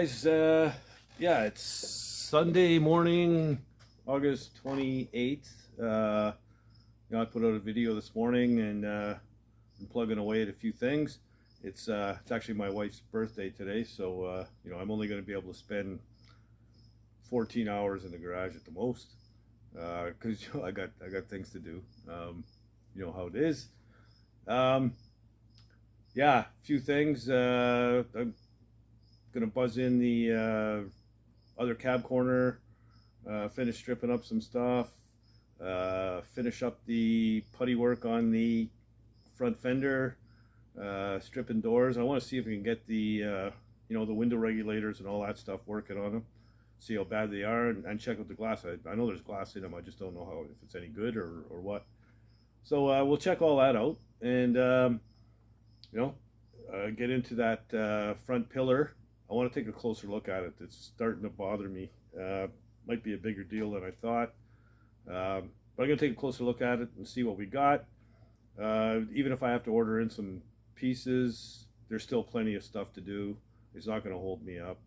guys, yeah, it's Sunday morning, August 28th. I put out a video this morning and I'm plugging away at a few things. It's actually my wife's birthday today, so I'm only going to be able to spend 14 hours in the garage at the most, because I got things to do. You know how it is. Yeah, a few things. I'm gonna buzz in the other cab corner, finish stripping up some stuff, finish up the putty work on the front fender, stripping doors. I want to see if we can get the the window regulators and all that stuff working on them, see how bad they are, and check out the glass. I know there's glass in them, I just don't know how, if it's any good or what. So we'll check all that out and get into that front pillar. I want to take a closer look at it. It's starting to bother me. Might be a bigger deal than I thought. But I'm going to take a closer look at it and see what we got. Even if I have to order in some pieces, there's still plenty of stuff to do. It's not going to hold me up.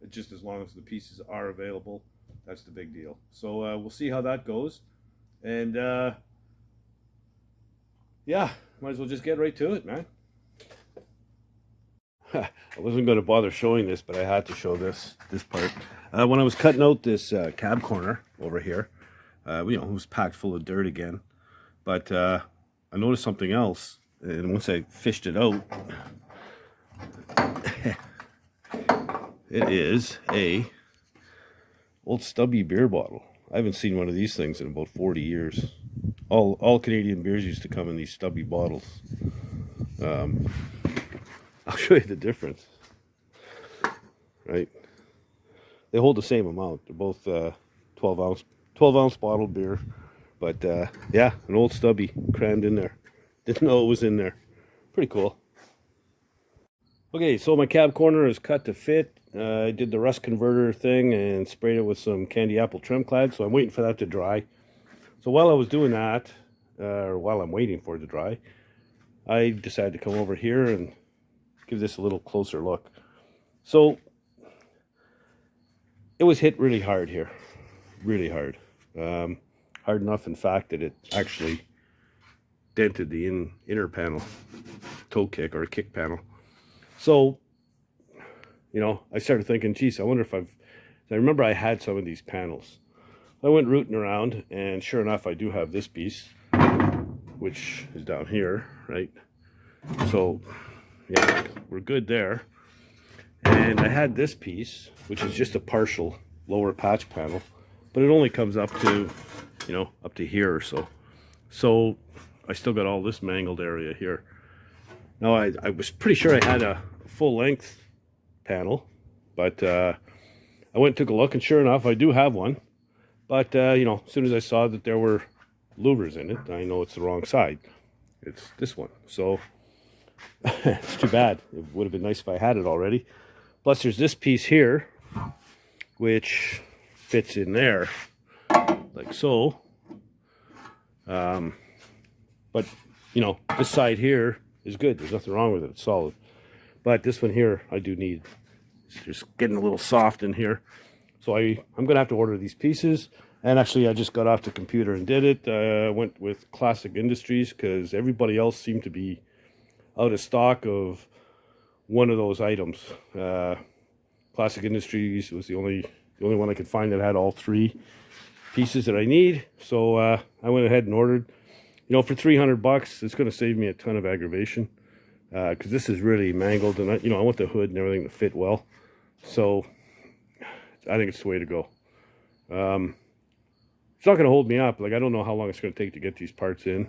Just as long as the pieces are available, that's the big deal. So we'll see how that goes. And yeah, might as well just get right to it, man. I wasn't going to bother showing this, but I had to show this part. When I was cutting out this cab corner over here, it was packed full of dirt again. But I noticed something else, and once I fished it out, it is a old stubby beer bottle. I haven't seen one of these things in about 40 years. All Canadian beers used to come in these stubby bottles. I'll show you the difference. Right? They hold the same amount. They're both 12 ounce bottled beer. But yeah, an old stubby crammed in there. Didn't know it was in there. Pretty cool. Okay, so my cab corner is cut to fit. I did the rust converter thing and sprayed it with some candy apple trim clad. So I'm waiting for that to dry. So while I was doing that, or while I'm waiting for it to dry, I decided to come over here and give this a little closer look. So it was hit really hard here, really hard. Hard enough, in fact, that it actually dented the inner panel, toe kick or kick panel. So, I started thinking, geez, I wonder if I remember I had some of these panels. I went rooting around, and sure enough, I do have this piece, which is down here, right? So, yeah, we're good there. And I had this piece, which is just a partial lower patch panel, but it only comes up to, up to here or so. So I still got all this mangled area here. Now I was pretty sure I had a full length panel, but I went and took a look, and sure enough, I do have one. But as soon as I saw that there were louvers in it, I know it's the wrong side. It's this one. So it's too bad. It would have been nice if I had it already. Plus there's this piece here, which fits in there like so. But this side here is good. There's nothing wrong with it. It's solid. But this one here, I do need. It's just getting a little soft in here. So I'm going to have to order these pieces. And actually, I just got off the computer and did it. I went with Classic Industries because everybody else seemed to be out of stock of one of those items. Classic Industries was the only one I could find that had all three pieces that I need. So I went ahead and ordered. For $300, it's going to save me a ton of aggravation because this is really mangled, and I want the hood and everything to fit well. So I think it's the way to go. It's not going to hold me up. Like, I don't know how long it's going to take to get these parts in.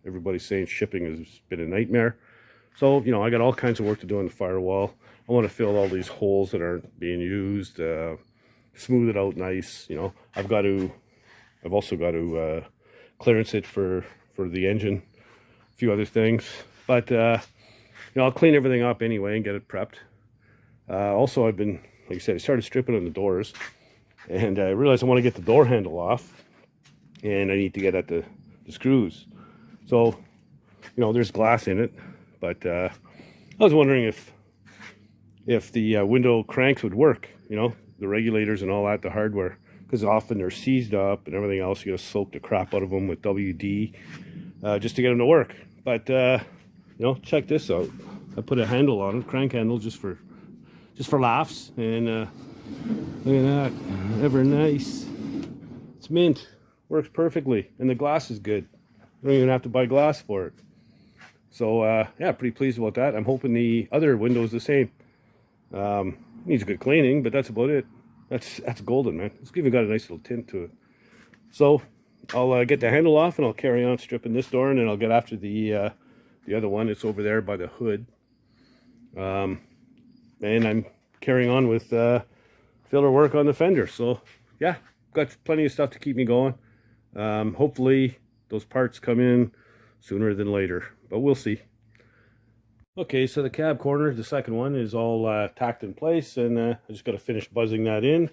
Everybody's saying shipping has been a nightmare. So, I got all kinds of work to do on the firewall. I want to fill all these holes that aren't being used, smooth it out nice. I've also got to clearance it for the engine, a few other things. But, I'll clean everything up anyway and get it prepped. Also, I've been, like I said, I started stripping on the doors, and I realized I want to get the door handle off, and I need to get at the screws. So, there's glass in it, but I was wondering if if the window cranks would work, you know, the regulators and all that, the hardware, because often they're seized up and everything else. You gotta soak the crap out of them with WD just to get them to work. But you know, check this out. I put a handle on it, crank handle, just for laughs, and look at that, ever nice. It's mint, works perfectly, and the glass is good. You don't even have to buy glass for it. So yeah, pretty pleased about that. I'm hoping the other window is the same. Needs a good cleaning, but that's about it. That's golden, man. It's even got a nice little tint to it. So I'll get the handle off, and I'll carry on stripping this door, and then I'll get after the other one. It's over there by the hood. And I'm carrying on with filler work on the fender. So yeah, got plenty of stuff to keep me going. Hopefully those parts come in sooner than later, but we'll see. Okay, so the cab corner, the second one, is all tacked in place, and I just got to finish buzzing that in.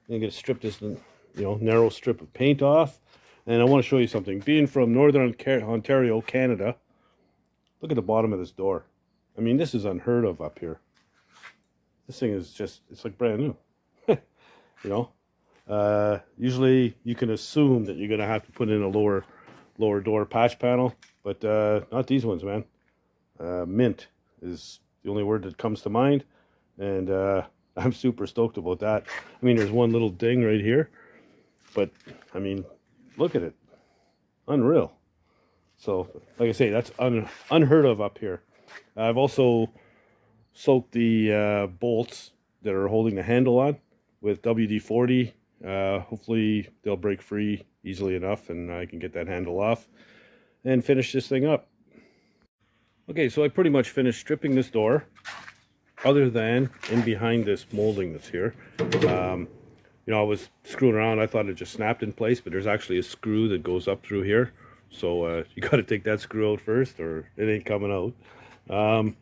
And get to strip this, you know, narrow strip of paint off. And I want to show you something. Being from Northern Ontario, Canada, look at the bottom of this door. I mean, this is unheard of up here. This thing is just, it's like brand new. You know, usually you can assume that you're going to have to put in a lower door patch panel, but not these ones, man. Mint is the only word that comes to mind, and I'm super stoked about that. I mean, there's one little ding right here, but I mean, look at it. Unreal. So, like I say, that's unheard of up here. I've also soaked the bolts that are holding the handle on with WD-40. Hopefully they'll break free easily enough, and I can get that handle off and finish this thing up. Okay, so I pretty much finished stripping this door, other than in behind this molding that's here. You know, I was screwing around. I thought it just snapped in place, but there's actually a screw that goes up through here. So you got to take that screw out first, or it ain't coming out.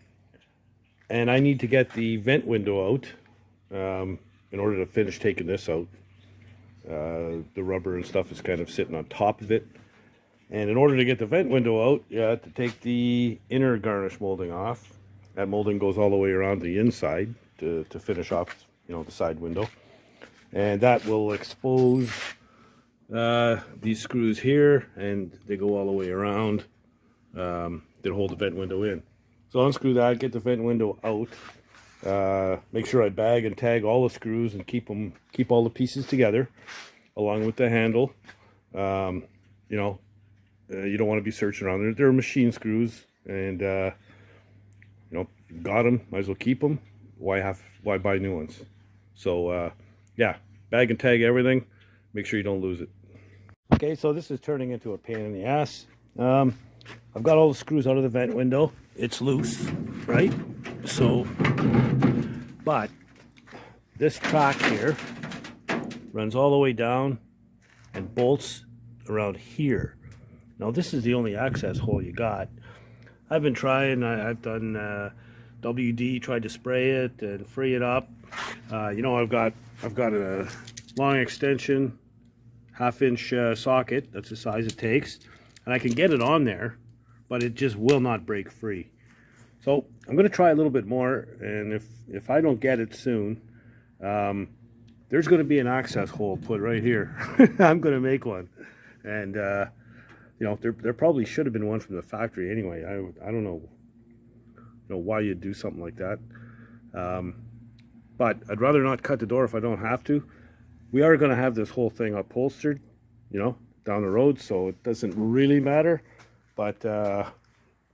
And I need to get the vent window out in order to finish taking this out. The rubber and stuff is kind of sitting on top of it. And in order to get the vent window out, you have to take the inner garnish molding off. That molding goes all the way around the inside to finish off, you know, the side window. And that will expose these screws here, and they go all the way around that hold the vent window in. So unscrew that, get the vent window out. Make sure I bag and tag all the screws and keep all the pieces together, along with the handle. You know, you don't want to be searching around. They're machine screws, and you know, got them, might as well keep them. Why buy new ones? So yeah, bag and tag everything. Make sure you don't lose it. Okay, so this is turning into a pain in the ass. I've got all the screws out of the vent window. It's loose, right? So, but this track here runs all the way down and bolts around here. Now this is the only access hole you got. I've been trying, I've done WD, tried to spray it and free it up. You know, I've got a long extension, 1/2-inch socket. That's the size it takes, and I can get it on there, but it just will not break free. So I'm going to try a little bit more, and if I don't get it soon, there's going to be an access hole put right here. I'm going to make one, and you know, there probably should have been one from the factory anyway. I don't know, why you'd do something like that, but I'd rather not cut the door if I don't have to. We are going to have this whole thing upholstered, you know, down the road, so it doesn't really matter. But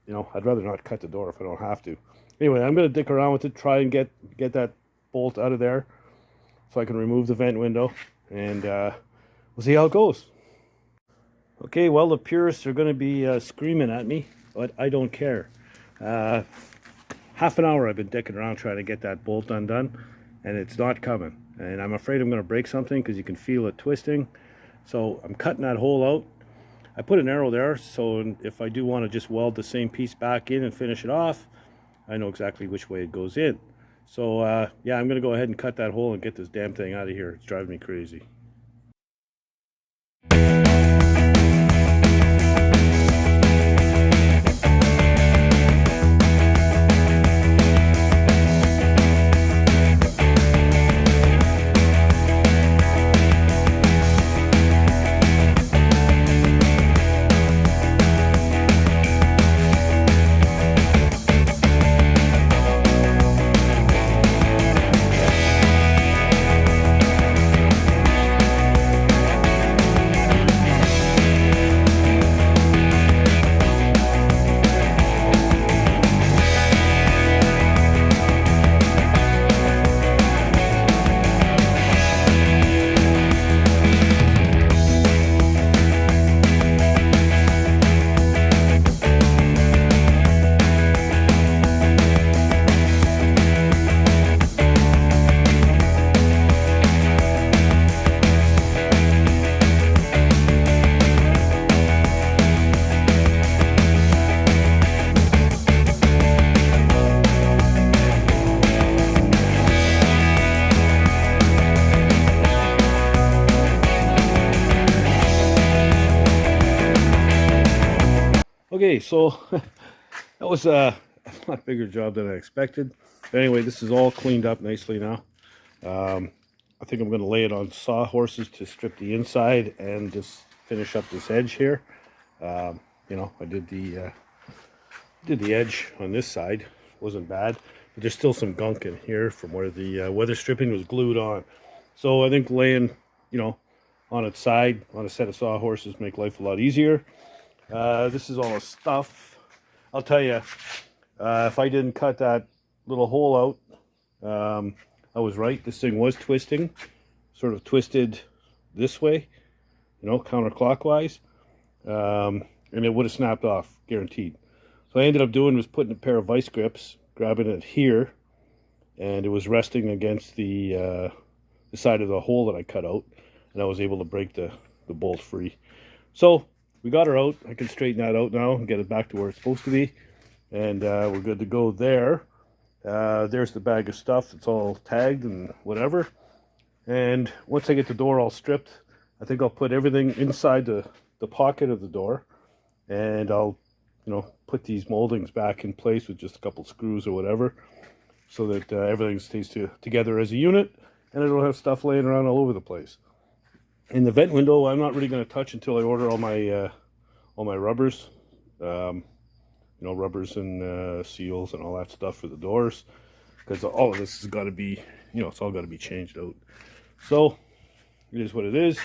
you know, I'd rather not cut the door if I don't have to. Anyway, I'm going to dick around with it, try and get that bolt out of there, so I can remove the vent window, and we'll see how it goes. Okay, well, the purists are going to be screaming at me, but I don't care. Half an hour I've been dicking around trying to get that bolt undone, and it's not coming. And I'm afraid I'm going to break something because you can feel it twisting. So I'm cutting that hole out. I put an arrow there, so if I do want to just weld the same piece back in and finish it off, I know exactly which way it goes in. So yeah, I'm going to go ahead and cut that hole and get this damn thing out of here. It's driving me crazy. Okay, so that was a lot bigger job than I expected. But anyway, this is all cleaned up nicely now. I think I'm going to lay it on sawhorses to strip the inside and just finish up this edge here. You know, I did the edge on this side. Wasn't bad, but there's still some gunk in here from where the weather stripping was glued on. So I think laying, you know, on its side on a set of sawhorses make life a lot easier. This is all the stuff. I'll tell you, if I didn't cut that little hole out, I was right. This thing was twisting, sort of twisted this way, you know, counterclockwise, and it would have snapped off, guaranteed. So I ended up doing was putting a pair of vice grips, grabbing it here, and it was resting against the side of the hole that I cut out, and I was able to break the bolt free. So we got her out. I can straighten that out now and get it back to where it's supposed to be, and we're good to go there. There's the bag of stuff. It's all tagged and whatever. And once I get the door all stripped, I think I'll put everything inside the pocket of the door, and I'll, you know, put these moldings back in place with just a couple screws or whatever, so that everything stays together as a unit, and I don't have stuff laying around all over the place. In the vent window, I'm not really going to touch until I order all my rubbers. You know, rubbers and seals and all that stuff for the doors, because all of this has got to be, you know, it's all got to be changed out. So it is what it is.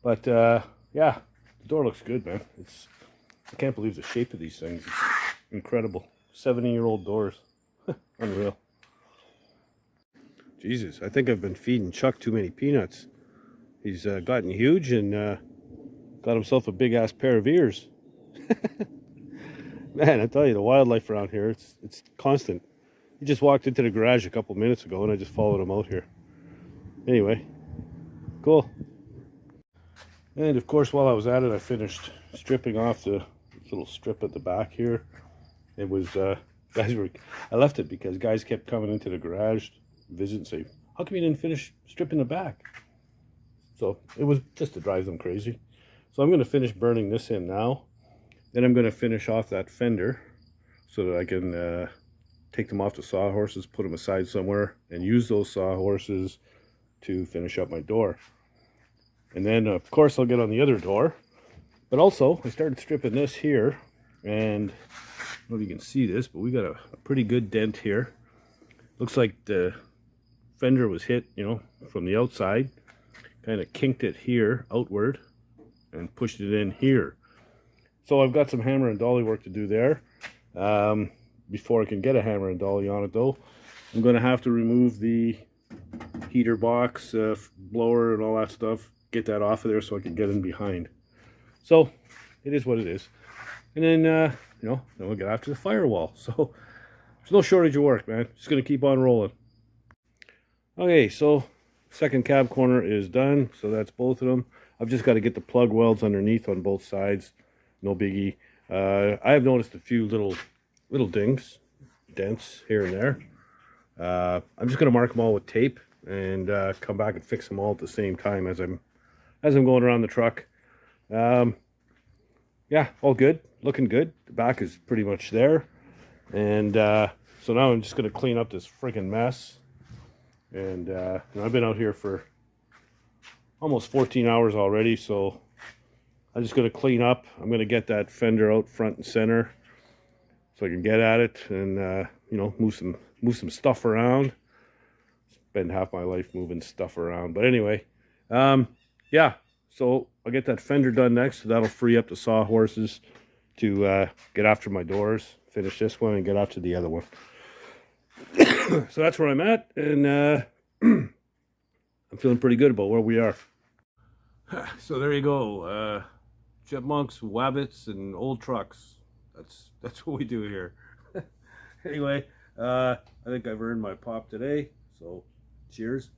But yeah, the door looks good, man. I can't believe the shape of these things. It's incredible. 70-year-old doors. Unreal. Jesus, I think I've been feeding Chuck too many peanuts. He's gotten huge and got himself a big ass pair of ears. Man, I tell you, the wildlife around here, it's constant. He just walked into the garage a couple minutes ago and I just followed him out here. Anyway, cool. And of course, while I was at it, I finished stripping off the little strip at the back here. It was, I left it because guys kept coming into the garage, visit and say, how come you didn't finish stripping the back? So it was just to drive them crazy. So I'm going to finish burning this in now. Then I'm going to finish off that fender so that I can take them off the sawhorses, put them aside somewhere, and use those sawhorses to finish up my door. And then, of course, I'll get on the other door. But also, I started stripping this here, and I don't know if you can see this, but we got a pretty good dent here. Looks like the fender was hit, you know, from the outside. Kind of kinked it here outward and pushed it in here. So I've got some hammer and dolly work to do there. Before I can get a hammer and dolly on it though, I'm going to have to remove the heater box, blower and all that stuff. Get that off of there so I can get in behind. So it is what it is. And then, you know, then we'll get after the firewall. So there's no shortage of work, man. Just going to keep on rolling. Okay, so second cab corner is done. So that's both of them. I've just got to get the plug welds underneath on both sides. No biggie. I have noticed a few little dents here and there. I'm just going to mark them all with tape and come back and fix them all at the same time as I'm going around the truck. Yeah, all good, looking good. The back is pretty much there, and so now I'm just going to clean up this freaking mess. And you know, I've been out here for almost 14 hours already, so I'm just going to clean up. I'm going to get that fender out front and center so I can get at it and you know, move some stuff around. Spend half my life moving stuff around, but anyway, yeah. So I'll get that fender done next. So that'll free up the sawhorses to get after my doors. Finish this one and get after the other one. So that's where I'm at, and I'm feeling pretty good about where we are. So there you go. Chipmunks, wabbits, and old trucks. That's what we do here. Anyway, I think I've earned my pop today, so cheers.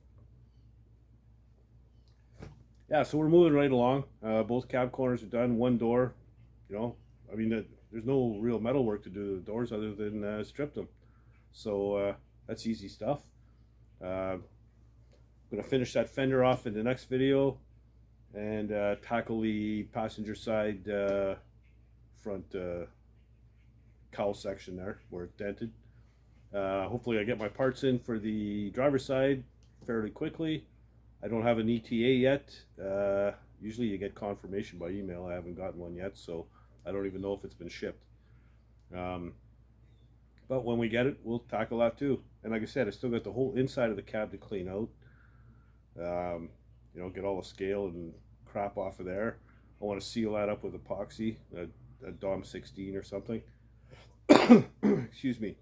Yeah, so we're moving right along. Both cab corners are done. One door, you know, I mean, there's no real metal work to do to the doors other than strip them. So that's easy stuff. I'm gonna finish that fender off in the next video and tackle the passenger side front cowl section there where it's dented. Hopefully I get my parts in for the driver's side fairly quickly. I don't have an ETA yet. Usually you get confirmation by email. I haven't gotten one yet, so I don't even know if it's been shipped. But when we get it, we'll tackle that too. And like I said, I still got the whole inside of the cab to clean out. You know, get all the scale and crap off of there. I want to seal that up with epoxy, a DOM 16 or something. Excuse me.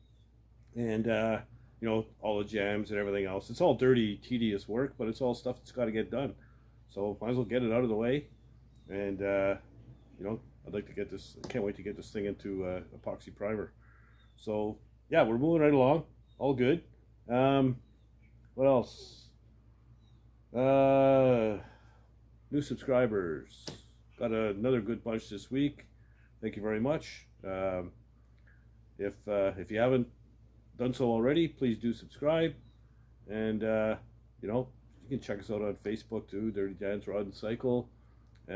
And you know, all the jams and everything else. It's all dirty, tedious work, but it's all stuff that's got to get done. So might as well get it out of the way. And you know, I'd like to get this. I can't wait to get this thing into epoxy primer. So yeah, we're moving right along. All good. What else? New subscribers. Got another good bunch this week. Thank you very much. If you haven't done so already, please do subscribe. And you know, you can check us out on Facebook too, Dirty Dan's Rod and Cycle. You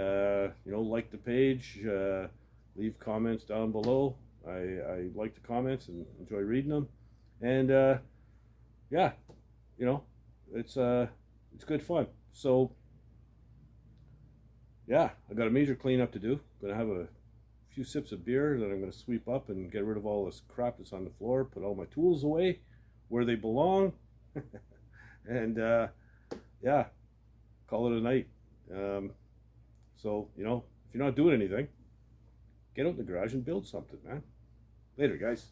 know, like the page, leave comments down below. I like the comments and enjoy reading them. And yeah, you know, it's good fun. So yeah, I got a major cleanup to do. Gonna have a few sips of beer that I'm gonna sweep up and get rid of all this crap that's on the floor, put all my tools away where they belong. And yeah, call it a night. So, you know, if you're not doing anything, get out in the garage and build something, man. Later, guys.